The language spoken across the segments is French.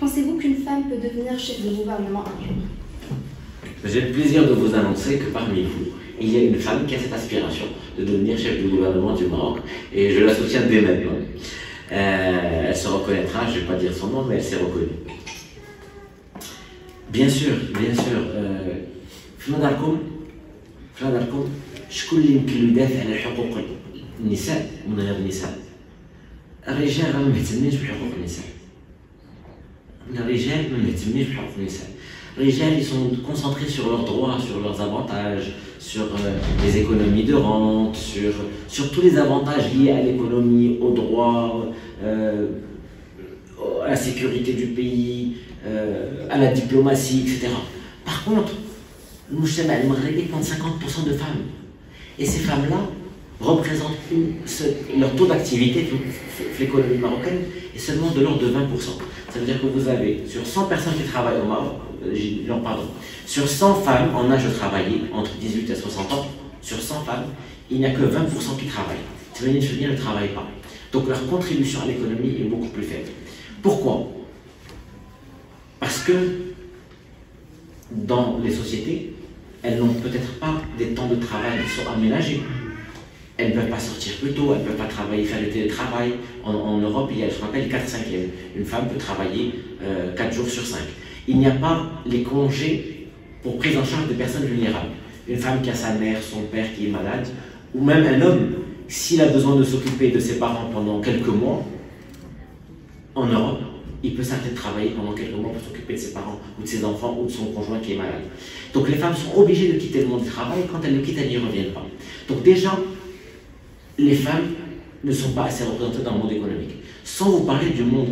Pensez-vous qu'une femme peut devenir chef de gouvernement un jour? J'ai le plaisir de vous annoncer que parmi vous, il y a une femme qui a cette aspiration de devenir chef de gouvernement du Maroc, et je la soutiens dès maintenant. Elle se reconnaîtra, je ne vais pas dire son nom, mais elle s'est reconnue. Bien sûr, في نظركم شكون اللي يمكن يدافع على حقوق النساء من غير النساء؟ الرجال ما مهتمينش بحقوق النساء. الرجال ما مهتمينش بحقوق النساء. الرجال ils sont concentrés sur leurs droits, sur leurs avantages, sur les économies de rente, sur tous les avantages liés à l'économie, aux droits, à la sécurité du pays, à la diplomatie, etc. Par contre, nous sommes compte 50% de femmes. Et ces femmes-là représentent leur taux d'activité de l'économie marocaine est seulement de l'ordre de 20%. Ça veut dire que vous avez, sur 100 personnes qui travaillent au Maroc, sur 100 femmes en âge de travailler, entre 18 et 60 ans, sur 100 femmes, il n'y a que 20% qui travaillent. Ça veut dire que ne travaillent pas. Donc leur contribution à l'économie est beaucoup plus faible. Pourquoi? Parce que dans les sociétés, elles n'ont peut-être pas des temps de travail qui sont aménagés. Elles ne peuvent pas sortir plus tôt, elles ne peuvent pas travailler, faire le télétravail. En Europe, il y a ce qu'on appelle 4/5e. Une femme peut travailler 4 jours sur 5. Il n'y a pas les congés pour prise en charge des personnes vulnérables. Une femme qui a sa mère, son père qui est malade, ou même un homme, s'il a besoin de s'occuper de ses parents pendant quelques mois, en Europe, il peut certainement travailler pendant quelques mois pour s'occuper de ses parents, ou de ses enfants, ou de son conjoint qui est malade. Donc les femmes sont obligées de quitter le monde du travail, quand elles le quittent, elles n'y reviennent pas. Donc déjà, les femmes ne sont pas assez représentées dans le monde économique. Sans vous parler du monde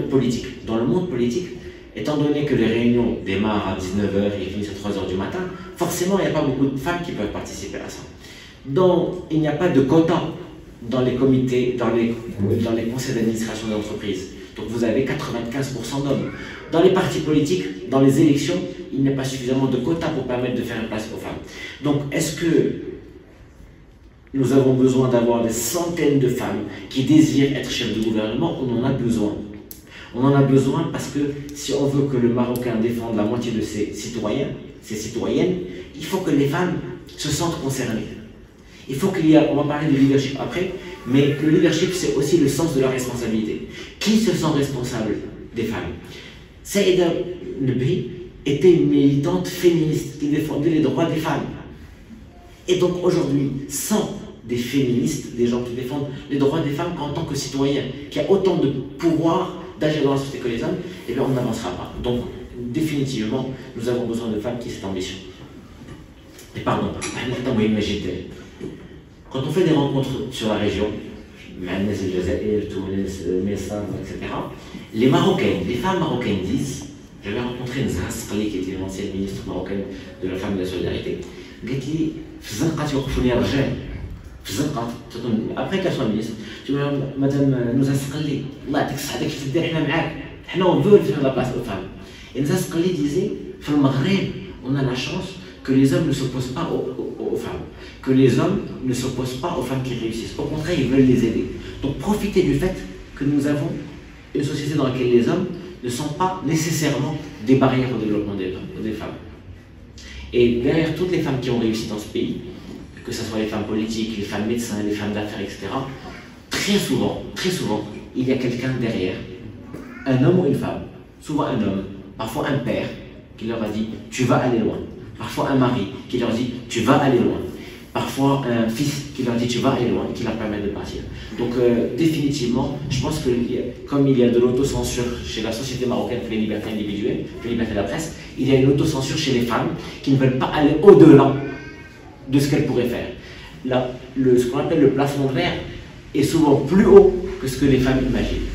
politique. Dans le monde politique, étant donné que les réunions démarrent à 19h et finissent à 3h du matin, forcément, il n'y a pas beaucoup de femmes qui peuvent participer à ça. Donc, il n'y a pas de quota dans les comités, dans les conseils d'administration d'entreprise. Donc, vous avez 95% d'hommes. Dans les partis politiques, dans les élections, il n'y a pas suffisamment de quotas pour permettre de faire une place aux femmes. Donc, est-ce que nous avons besoin d'avoir des centaines de femmes qui désirent être chefs de gouvernement? On en a besoin. On en a besoin parce que si on veut que le Marocain défende la moitié de ses citoyens, ses citoyennes, il faut que les femmes se sentent concernées. Il faut qu'il y ait, on va parler de leadership après, mais le leadership c'est aussi le sens de la responsabilité. Qui se sent responsable des femmes? Saïda Nebhi était une militante féministe qui défendait les droits des femmes. Et donc aujourd'hui, sans des féministes, des gens qui défendent les droits des femmes en tant que citoyens, qui a autant de pouvoir d'agir dans la société que les hommes, eh bien on n'avancera pas. Donc définitivement, nous avons besoin de femmes qui aient cette ambition. Et pardon, quand on fait des rencontres sur la région, etc., les Marocaines, les femmes marocaines disent, j'avais rencontré une Zahra Sqali qui était l'ancienne ministre marocaine de la femme et de la solidarité, قالت لي في الزنقه توقفوني رجال في الزنقه après qu'elle soit ministre tu vois madame Nouza Sqali الله يعطيك الصحه داك الشيء دير حنا معاك حنا on veut faire la place aux femmes. Et Nouza Sqali disait في المغرب on a la chance que les hommes ne s'opposent pas aux femmes, que les hommes ne s'opposent pas aux femmes qui réussissent, au contraire ils veulent les aider. Donc profitez du fait que nous avons une société dans laquelle les hommes ne sont pas nécessairement des barrières au développement des femmes. Et derrière toutes les femmes qui ont réussi dans ce pays, que ce soit les femmes politiques, les femmes médecins, les femmes d'affaires, etc., très souvent, il y a quelqu'un derrière, un homme ou une femme, souvent un homme, parfois un père, qui leur a dit « tu vas aller loin », parfois un mari qui leur dit « tu vas aller loin », parfois un fils qui leur dit « tu vas aller loin » et qui leur permet de partir. Donc définitivement, je pense que comme il y a de l'autocensure chez la société marocaine pour les libertés individuelles, pour les libertés de la presse, il y a une autocensure chez les femmes qui ne veulent pas aller au-delà de ce qu'elles pourraient faire. Là, ce qu'on appelle le plafond de verre est souvent plus haut que ce que les femmes imaginent.